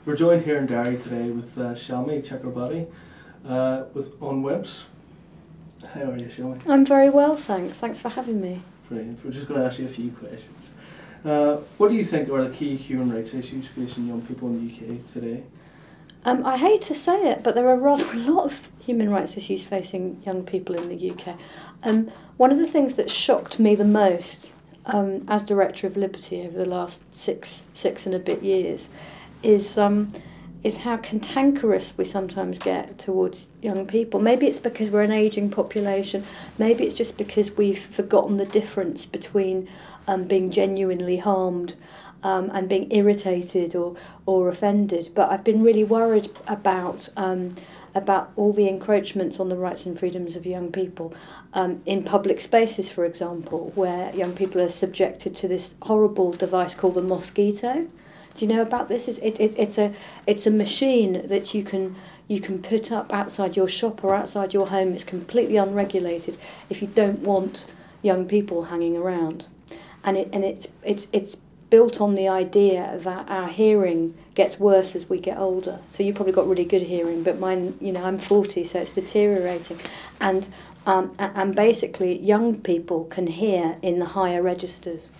We're joined here in Derry today with Shami Chakrabarti on Wimps. How are you, Shami? I'm very well, thanks. Thanks for having me. Brilliant. We're just going to ask you a few questions. What do you think are the key human rights issues facing young people in the UK today? I hate to say it, but there are rather a lot of human rights issues facing young people in the UK. One of the things that shocked me the most as Director of Liberty over the last six and a bit years is how cantankerous we sometimes get towards young people. Maybe it's because we're an ageing population, maybe it's just because we've forgotten the difference between being genuinely harmed and being irritated or offended. But I've been really worried about all the encroachments on the rights and freedoms of young people in public spaces, for example, where young people are subjected to this horrible device called the mosquito. Do you know about this? It's a machine that you can put up outside your shop or outside your home. It's completely unregulated if you don't want young people hanging around, and it's built on the idea that our hearing gets worse as we get older. So you've probably got really good hearing, but mine, I'm 40, so it's deteriorating, and basically young people can hear in the higher registers.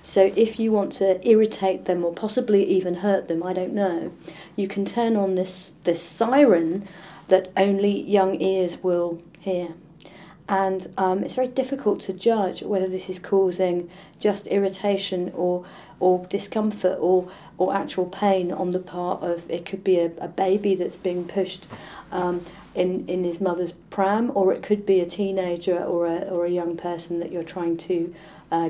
So if you want to irritate them or possibly even hurt them, I don't know, you can turn on this siren that only young ears will hear. And it's very difficult to judge whether this is causing just irritation or discomfort or actual pain on the part of, it could be a baby that's being pushed in his mother's pram, or it could be a teenager or a young person that you're trying to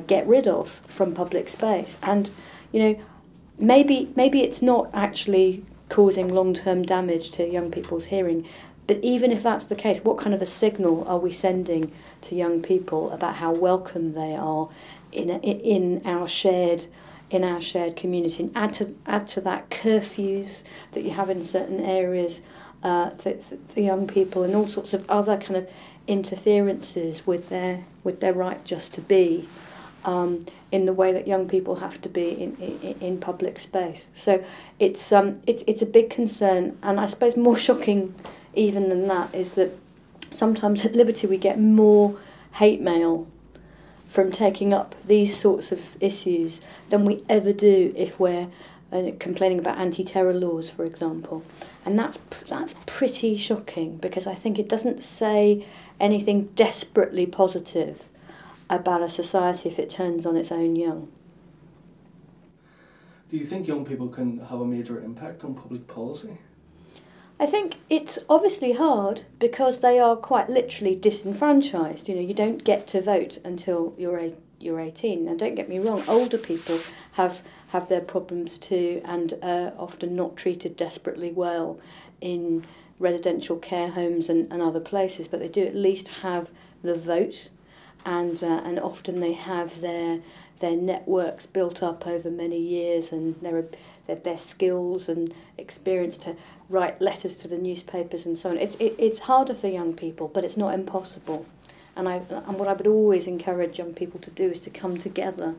get rid of from public space. And maybe it's not actually causing long-term damage to young people's hearing, but even if that's the case, what kind of a signal are we sending to young people about how welcome they are in our shared community? And add to that curfews that you have in certain areas for young people, and all sorts of other kind of interferences with their right just to be, in the way that young people have to be in public space. So it's a big concern, and I suppose more shocking even than that is that sometimes at Liberty we get more hate mail from taking up these sorts of issues than we ever do if we're complaining about anti-terror laws, for example. And that's pretty shocking, because I think it doesn't say anything desperately positive about a society if it turns on its own young. Do you think young people can have a major impact on public policy? I think it's obviously hard because they are quite literally disenfranchised. You don't get to vote until you're 18. And don't get me wrong, older people have their problems too, and are often not treated desperately well in residential care homes and other places, but they do at least have the vote, and often they have their networks built up over many years, and their skills and experience to write letters to the newspapers and so on. It's harder for young people, but it's not impossible. And what I would always encourage young people to do is to come together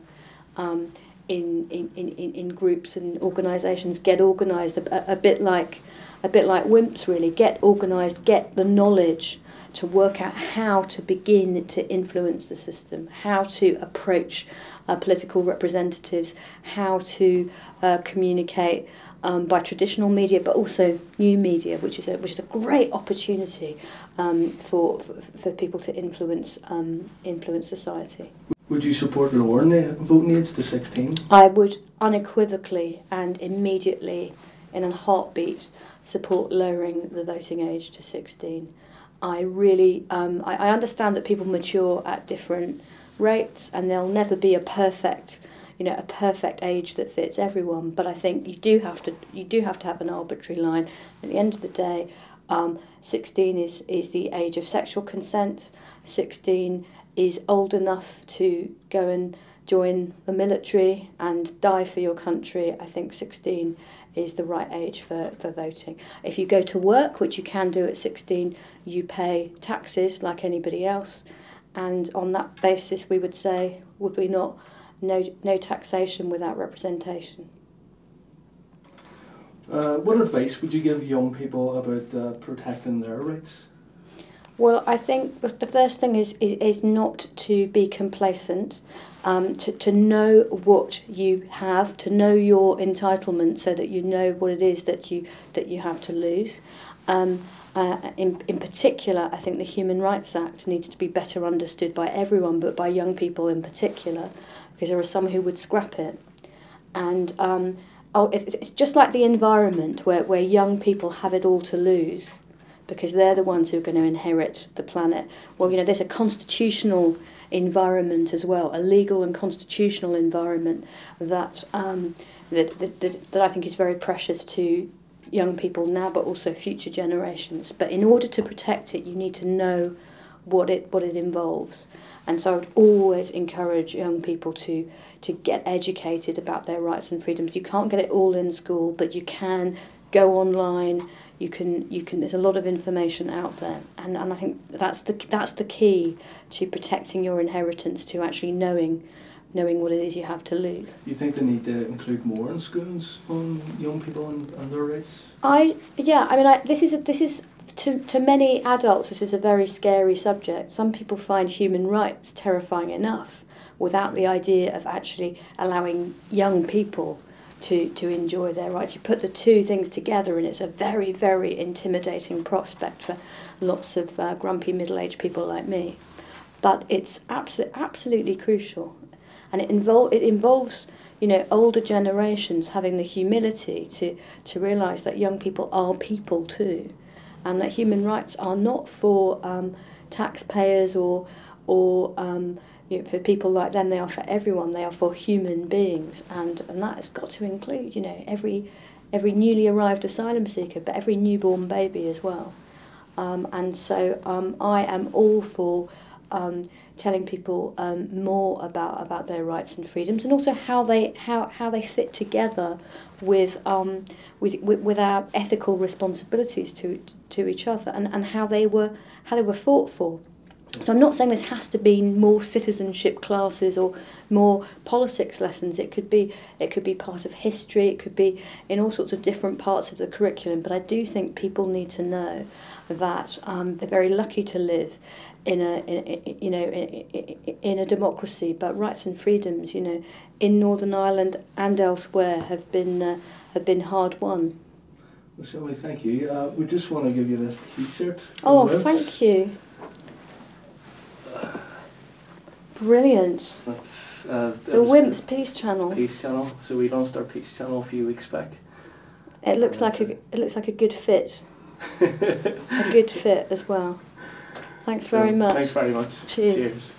in groups and organisations, get organised, a bit like Wimps really. Get organised, get the knowledge to work out how to begin to influence the system, how to approach political representatives, how to communicate by traditional media, but also new media, which is a great opportunity for people to influence society. Would you support lowering voting age to 16? I would unequivocally and immediately, in a heartbeat, support lowering the voting age to 16. I really, I understand that people mature at different rates, and there'll never be a perfect age that fits everyone. But I think you do have to have an arbitrary line. At the end of the day, 16 is the age of sexual consent. 16 is old enough to go and join the military and die for your country. I think 16 is the right age for voting. If you go to work, which you can do at 16, you pay taxes like anybody else. And on that basis, we would say, would we not, no taxation without representation. What advice would you give young people about protecting their rights? Well, I think the first thing is not to be complacent, to know what you have, to know your entitlement, so that you know what it is that you have to lose. In particular, I think the Human Rights Act needs to be better understood by everyone, but by young people in particular, because there are some who would scrap it. And it's just like the environment where young people have it all to lose, because they're the ones who are going to inherit the planet. Well, there's a constitutional environment as well, a legal and constitutional environment that I think is very precious to young people now, but also future generations. But in order to protect it, you need to know what it involves. And so I would always encourage young people to get educated about their rights and freedoms. You can't get it all in school, but you can go online. You can. There's a lot of information out there, and I think that's the key to protecting your inheritance, to actually knowing what it is you have to lose. Do you think they need to include more in schools on young people and their rights? This is to many adults, this is a very scary subject. Some people find human rights terrifying enough without the idea of actually allowing young people to enjoy their rights. You put the two things together and it's a very, very intimidating prospect for lots of grumpy middle-aged people like me. But it's absolutely crucial. And it involves, older generations having the humility to realise that young people are people too, and that human rights are not for taxpayers or for people like them. They are for everyone. They are for human beings, and that has got to include, every newly arrived asylum seeker, but every newborn baby as well. And so I am all for telling people more about their rights and freedoms, and also how they fit together with our ethical responsibilities to each other, and how they were fought for. So I'm not saying this has to be more citizenship classes or more politics lessons. It could be part of history. It could be in all sorts of different parts of the curriculum. But I do think people need to know that they're very lucky to live in a democracy. But rights and freedoms, in Northern Ireland and elsewhere, have been hard won. Well, Shami, thank you. We just want to give you this T-shirt. Oh, thank you. Brilliant. That's the Wimps Peace Channel. Peace Channel. So we launched our Peace Channel a few weeks back. It looks like a good fit. A good fit as well. Thanks very much. Thanks very much. Cheers. Cheers.